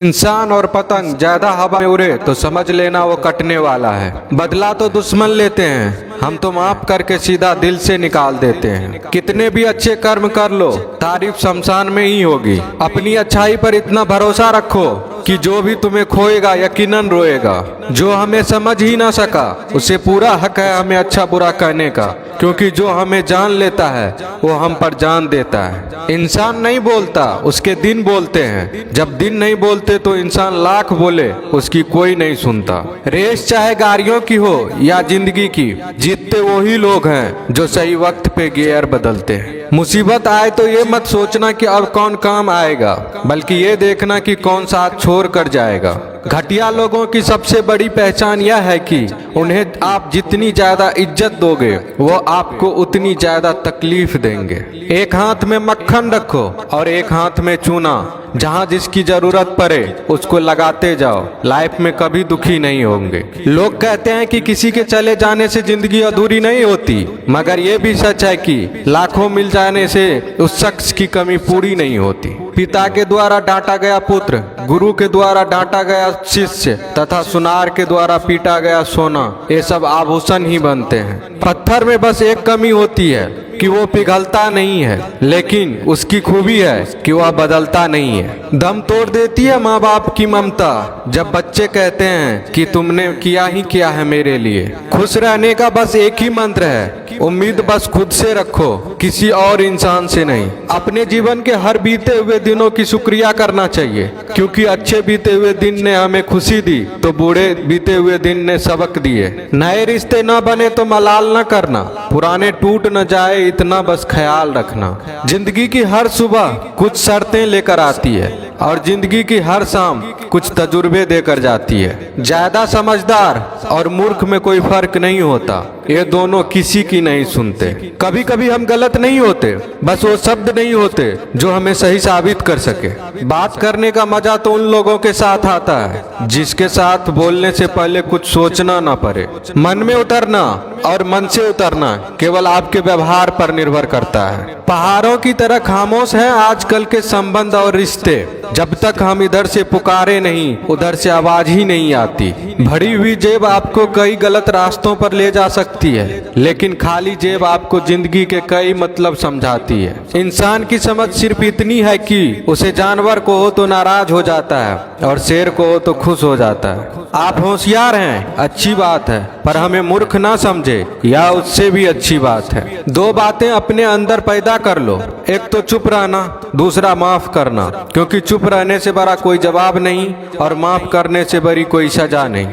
इंसान और पतंग ज्यादा हवा में उड़े तो समझ लेना वो कटने वाला है। बदला तो दुश्मन लेते हैं, हम तो माफ करके सीधा दिल से निकाल देते हैं। कितने भी अच्छे कर्म कर लो, तारीफ शमशान में ही होगी। अपनी अच्छाई पर इतना भरोसा रखो कि जो भी तुम्हें खोएगा यकीनन रोएगा। जो हमें समझ ही ना सका उसे पूरा हक है हमें अच्छा बुरा कहने का, क्योंकि जो हमें जान लेता है वो हम पर जान देता है। इंसान नहीं बोलता, उसके दिन बोलते हैं। जब दिन नहीं बोलते तो इंसान लाख बोले उसकी कोई नहीं सुनता। रेस चाहे गाड़ियों की हो या जिंदगी की, जीतते वही लोग हैं जो सही वक्त पे गियर बदलते हैं। मुसीबत आए तो ये मत सोचना कि अब कौन काम आएगा, बल्कि ये देखना कि कौन साथ छोड़ कर जाएगा। घटिया लोगों की सबसे बड़ी पहचान यह है कि उन्हें आप जितनी ज्यादा इज्जत दोगे वो आपको उतनी ज्यादा तकलीफ देंगे। एक हाथ में मक्खन रखो और एक हाथ में चूना। जहाँ जिसकी जरूरत पड़े उसको लगाते जाओ, लाइफ में कभी दुखी नहीं होंगे। लोग कहते हैं कि किसी के चले जाने से जिंदगी अधूरी नहीं होती, मगर ये भी सच है कि लाखों मिल जाने से उस शख्स की कमी पूरी नहीं होती। पिता के द्वारा डांटा गया पुत्र, गुरु के द्वारा डांटा गया शिष्य तथा सुनार के द्वारा पीटा गया सोना, ये सब आभूषण ही बनते हैं। पत्थर में बस एक कमी होती है कि वो पिघलता नहीं है, लेकिन उसकी खूबी है कि वह बदलता नहीं है। दम तोड़ देती है माँ बाप की ममता जब बच्चे कहते हैं कि तुमने किया ही क्या है मेरे लिए। खुश रहने का बस एक ही मंत्र है, उम्मीद बस खुद से रखो, किसी और इंसान से नहीं। अपने जीवन के हर बीते हुए दिनों की शुक्रिया करना चाहिए, क्योंकि अच्छे बीते हुए दिन ने हमें खुशी दी तो बूढ़े बीते हुए दिन ने सबक दिए। नए रिश्ते न बने तो मलाल न करना, पुराने टूट न जाए इतना बस ख्याल रखना। जिंदगी की हर सुबह कुछ शर्तें लेकर आती है और जिंदगी की हर शाम कुछ तजुर्बे देकर जाती है। ज्यादा समझदार और मूर्ख में कोई फर्क नहीं होता, ये दोनों किसी की नहीं सुनते। कभी कभी हम गलत नहीं होते, बस वो शब्द नहीं होते जो हमें सही साबित कर सके। बात करने का मजा तो उन लोगों के साथ आता है जिसके साथ बोलने से पहले कुछ सोचना ना पड़े। मन में उतरना और मन से उतरना केवल आपके व्यवहार पर निर्भर करता है। पहाड़ों की तरह खामोश है आजकल के संबंध और रिश्ते। जब तक हम इधर से पुकारे नहीं उधर से आवाज ही नहीं आती। भरी हुई जेब आपको कई गलत रास्तों पर ले जा सकती है, लेकिन खाली जेब आपको जिंदगी के कई मतलब समझाती है। इंसान की समझ सिर्फ इतनी है कि उसे जानवर को हो तो नाराज हो जाता है और शेर को हो तो खुश हो जाता है। आप होशियार हैं, अच्छी बात है, पर हमें मूर्ख ना समझे या उससे भी अच्छी बात है। दो बातें अपने अंदर पैदा कर लो, एक तो चुप रहना, दूसरा माफ करना, क्योंकि चुप रहने से बड़ा कोई जवाब नहीं और माफ करने से बड़ी कोई सजा नहीं।